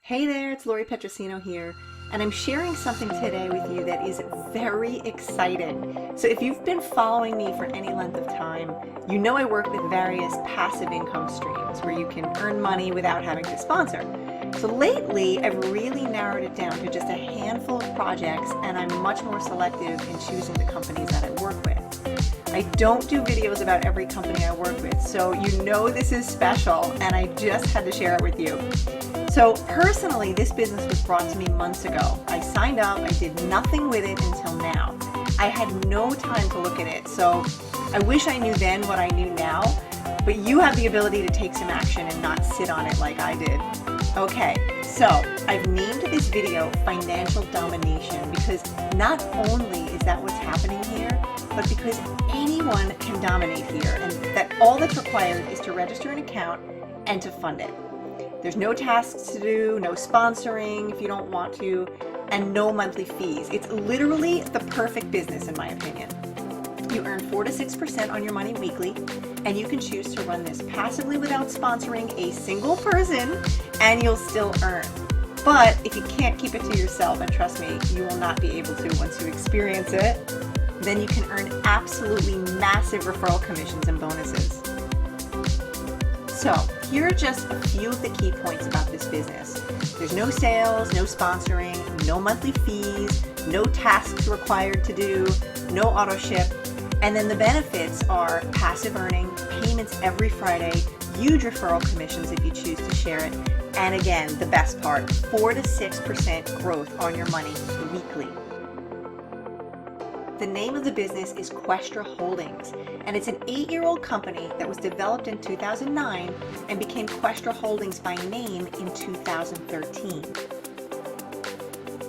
Hey there, it's Lori Petrosino here, and I'm sharing something today with you that is very exciting. So if you've been following me for any length of time, you know I work with various passive income streams where you can earn money without having to sponsor. So lately, I've really narrowed it down to just a handful of projects, and I'm much more selective in choosing the companies that I work with. I don't do videos about every company I work with, so you know this is special, and I just had to share it with you. So personally, this business was brought to me months ago. I signed up, I did nothing with it until now. I had no time to look at it, so I wish I knew then what I knew now, but you have the ability to take some action and not sit on it like I did. Okay, so I've named this video Financial Domination because not only is that what's happening here, but because anyone can dominate here, and that all that's required is to register an account and to fund it. There's no tasks to do, no sponsoring if you don't want to, and no monthly fees. It's literally the perfect business in my opinion. You earn 4 to 6% on your money weekly, and you can choose to run this passively without sponsoring a single person, and you'll still earn. But if you can't keep it to yourself, and trust me, you will not be able to once you experience it, then you can earn absolutely massive referral commissions and bonuses. So here are just a few of the key points about this business. There's no sales, no sponsoring, no monthly fees, no tasks required to do, no auto ship. And then the benefits are passive earning, payments every Friday, huge referral commissions if you choose to share it. And again, the best part, 4 to 6% growth on your money weekly. The name of the business is Questra Holdings, and it's an 8-year-old company that was developed in 2009 and became Questra Holdings by name in 2013.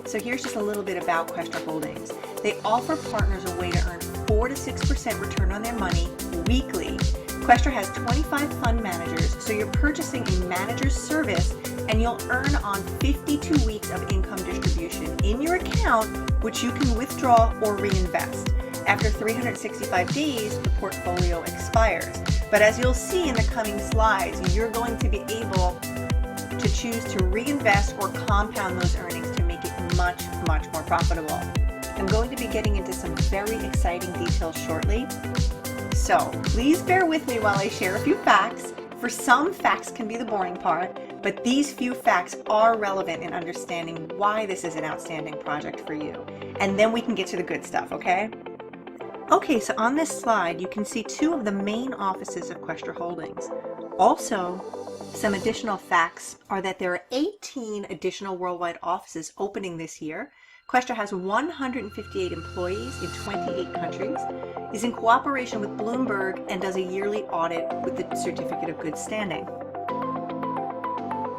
So here's just a little bit about Questra Holdings. They offer partners a way to earn 4 to 6% return on their money weekly. Questra has 25 fund managers, so you're purchasing a manager's service and you'll earn on 52 weeks of income distribution in your account, which you can withdraw or reinvest. After 365 days, the portfolio expires. But as you'll see in the coming slides, you're going to be able to choose to reinvest or compound those earnings to make it much, much more profitable. I'm going to be getting into some very exciting details shortly. So please bear with me while I share a few facts. For some, facts can be the boring part, but these few facts are relevant in understanding why this is an outstanding project for you. And then we can get to the good stuff, okay? Okay, so on this slide, you can see 2 of the main offices of Questra Holdings. Also, some additional facts are that there are 18 additional worldwide offices opening this year. Questra has 158 employees in 28 countries, is in cooperation with Bloomberg, and does a yearly audit with the Certificate of Good Standing.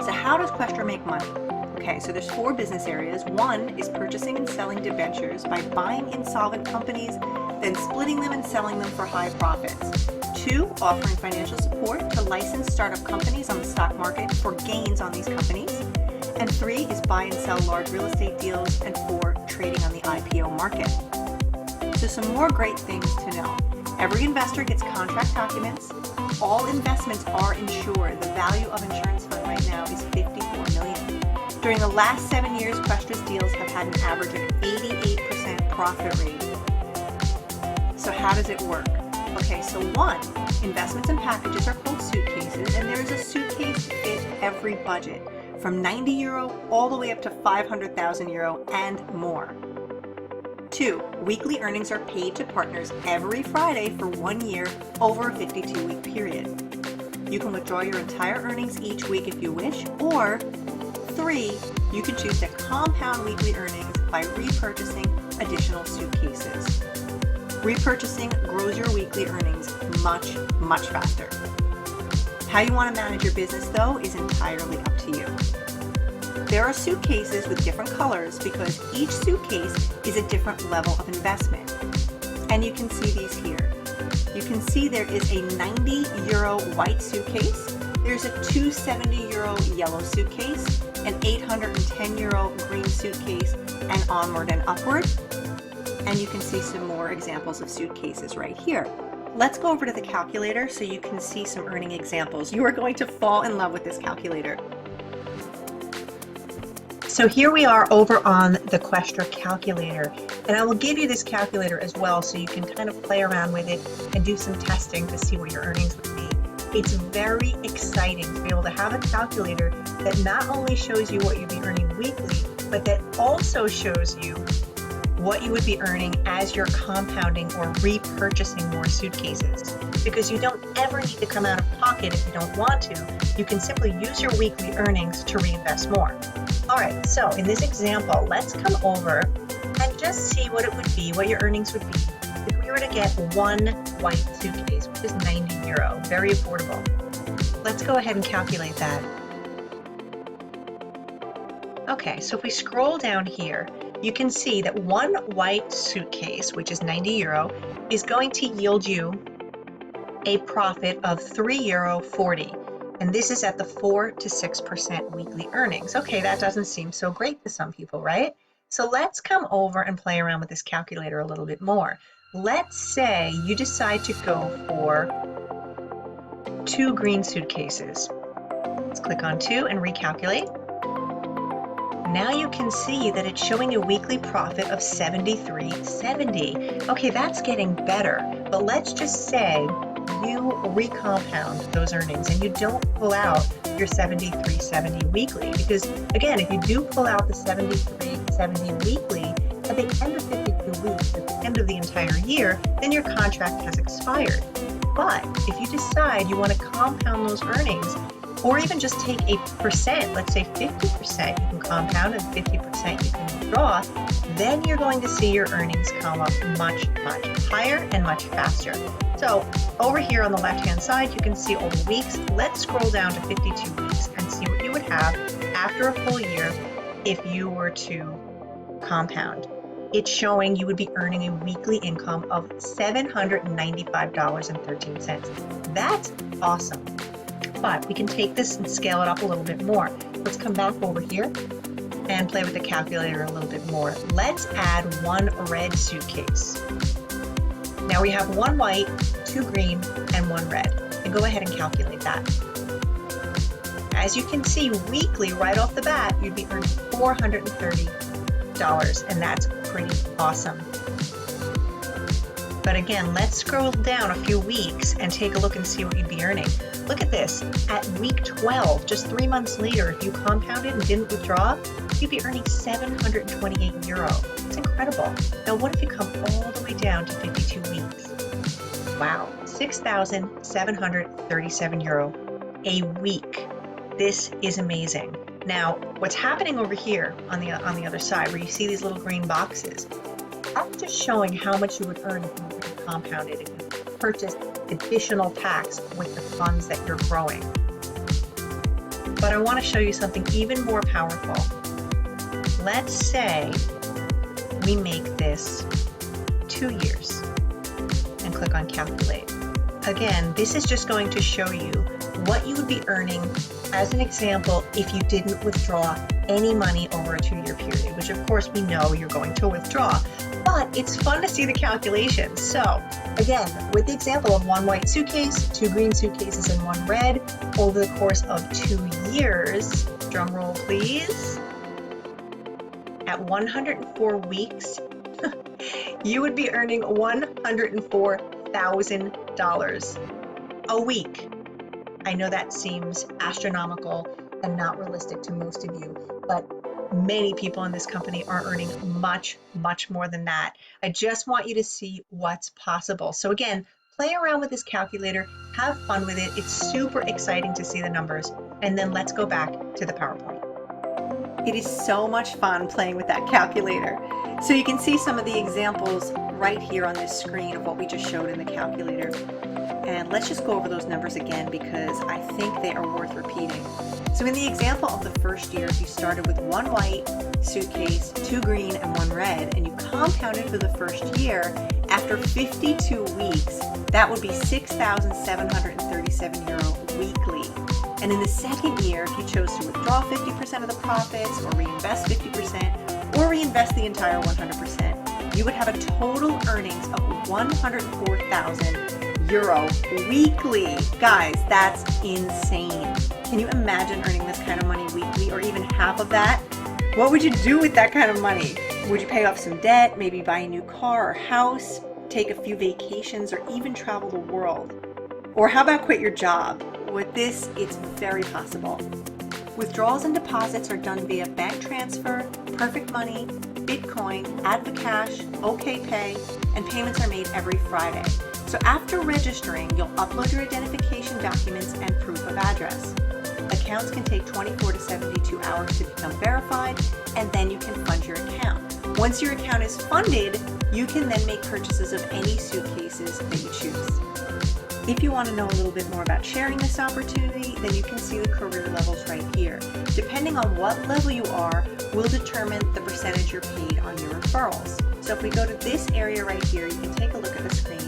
So how does Questra make money? Okay, so there's 4 business areas. 1 is purchasing and selling debentures by buying insolvent companies, then splitting them and selling them for high profits. 2, offering financial support to licensed startup companies on the stock market for gains on these companies. And 3 is buy and sell large real estate deals, and 4, trading on the IPO market. So some more great things to know. Every investor gets contract documents. All investments are insured. The value of insurance fund right now is $54 million. During the last 7 years, Questra's deals have had an average of 88% profit rate. So how does it work? Okay, so 1, investments and packages are called suitcases, and there is a suitcase to fit every budget, from €90 all the way up to €500,000 and more. 2, weekly earnings are paid to partners every Friday for 1 year over a 52-week period. You can withdraw your entire earnings each week if you wish, or 3, you can choose to compound weekly earnings by repurchasing additional suitcases. Repurchasing grows your weekly earnings much, much faster. How you want to manage your business, though, is entirely up to you. There are suitcases with different colors because each suitcase is a different level of investment. And you can see these here. You can see there is a €90 white suitcase, there's a €270 yellow suitcase, an €810 green suitcase, and onward and upward. And you can see some more examples of suitcases right here. Let's go over to the calculator so you can see some earning examples. You are going to fall in love with this calculator. So here we are over on the Questra calculator, and I will give you this calculator as well so you can kind of play around with it and do some testing to see what your earnings would be. It's very exciting to be able to have a calculator that not only shows you what you'd be earning weekly, but that also shows you what you would be earning as you're compounding or repurchasing more suitcases. Because you don't ever need to come out of pocket if you don't want to. You can simply use your weekly earnings to reinvest more. All right, so in this example, let's come over and just see what it would be, what your earnings would be if we were to get one white suitcase, which is €90, very affordable. Let's go ahead and calculate that. Okay, so if we scroll down here, you can see that one white suitcase, which is €90, is going to yield you a profit of €3.40. And this is at the 4 to 6% weekly earnings. Okay, that doesn't seem so great to some people, right? So let's come over and play around with this calculator a little bit more. Let's say you decide to go for 2 green suitcases. Let's click on 2 and recalculate. Now you can see that it's showing a weekly profit of $73.70. Okay, that's getting better, but let's just say you recompound those earnings and you don't pull out your $73.70 weekly, because again, if you do pull out the $73.70 weekly at the end of 52 weeks, at the end of the entire year, then your contract has expired. But if you decide you want to compound those earnings, or even just take a percent, let's say 50% you can compound and 50% you can withdraw, then you're going to see your earnings come up much, much higher and much faster. So over here on the left-hand side, you can see all the weeks. Let's scroll down to 52 weeks and see what you would have after a full year if you were to compound. It's showing you would be earning a weekly income of $795.13. That's awesome. But we can take this and scale it up a little bit more. Let's come back over here and play with the calculator a little bit more. Let's add one red suitcase. Now we have one white, 2 green, and 1 red. And go ahead and calculate that. As you can see, weekly, right off the bat, you'd be earning $430, and that's pretty awesome. But again, let's scroll down a few weeks and take a look and see what you'd be earning. Look at this. At week 12, just 3 months later, if you compounded and didn't withdraw, you'd be earning €728. It's incredible. Now, what if you come all the way down to 52 weeks? Wow, €6,737 a week. This is amazing. Now, what's happening over here on the other side, where you see these little green boxes, that's just showing how much you would earn if you compounded, if you purchased additional tax with the funds that you're growing. But I want to show you something even more powerful. Let's say we make this 2 years and click on calculate. Again, this is just going to show you what you would be earning as an example if you didn't withdraw any money over a 2-year period, which of course we know you're going to withdraw. But it's fun to see the calculations. So again, with the example of one white suitcase, 2 green suitcases, and 1 red, over the course of 2 years, drum roll please, at 104 weeks, you would be earning $104,000 a week. I know that seems astronomical and not realistic to most of you, but many people in this company are earning much, much more than that. I just want you to see what's possible. So again, play around with this calculator, have fun with it. It's super exciting to see the numbers. And then let's go back to the PowerPoint. It is so much fun playing with that calculator. So you can see some of the examples right here on this screen of what we just showed in the calculator. And let's just go over those numbers again because I think they are worth repeating. So in the example of the first year, if you started with 1 white suitcase, 2 green, and 1 red, and you compounded for the first year, after 52 weeks, that would be €6,737 weekly. And in the second year, if you chose to withdraw 50% of the profits, or reinvest 50%, or reinvest the entire 100%, you would have a total earnings of €104,000 weekly. Guys, that's insane. Can you imagine earning this kind of money weekly, or even half of that? What would you do with that kind of money? Would you pay off some debt, maybe buy a new car or house, take a few vacations, or even travel the world? Or how about quit your job? With this, it's very possible. Withdrawals and deposits are done via bank transfer, Perfect Money, Bitcoin, Advocash, OKPay, and payments are made every Friday. So after registering, you'll upload your identification documents and proof of address. Accounts can take 24 to 72 hours to become verified, and then you can fund your account. Once your account is funded, you can then make purchases of any suitcases that you choose. If you want to know a little bit more about sharing this opportunity, then you can see the career levels right here. Depending on what level you are, will determine the percentage you're paid on your referrals. So if we go to this area right here, you can take a look at the screen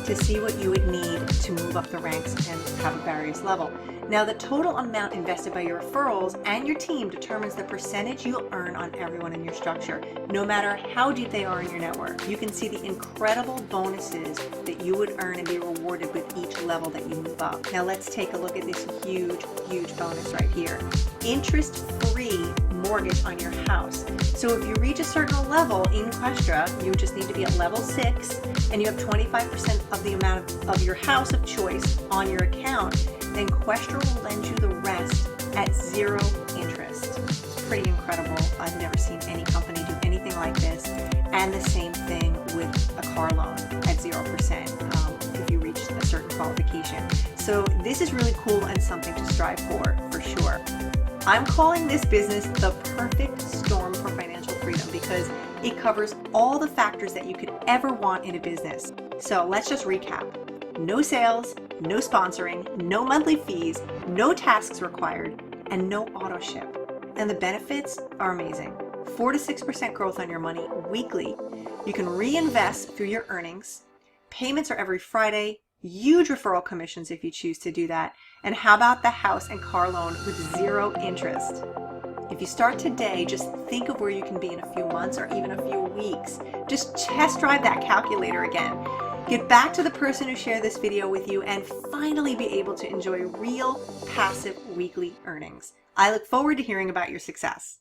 to see what you would need to move up the ranks and have a various level. Now, the total amount invested by your referrals and your team determines the percentage you'll earn on everyone in your structure, no matter how deep they are in your network. You can see the incredible bonuses that you would earn and be rewarded with each level that you move up. Now, let's take a look at this huge bonus right here. Interest-free mortgage on your house. So if you reach a certain level in Questra, you just need to be at level 6, and you have 25% of the amount of your house of choice on your account, then Questra will lend you the rest at 0 interest. It's pretty incredible. I've never seen any company do anything like this. And the same thing with a car loan at 0% if you reach a certain qualification. So this is really cool and something to strive for sure. I'm calling this business the perfect storm for financial freedom because it covers all the factors that you could ever want in a business. So let's just recap. No sales, no sponsoring, no monthly fees, no tasks required, and no auto ship. And the benefits are amazing. 4 to 6% growth on your money weekly. You can reinvest through your earnings. Payments are every Friday. Huge referral commissions if you choose to do that. And how about the house and car loan with 0 interest? If you start today, just think of where you can be in a few months or even a few weeks. Just test drive that calculator again. Get back to the person who shared this video with you and finally be able to enjoy real passive weekly earnings. I look forward to hearing about your success.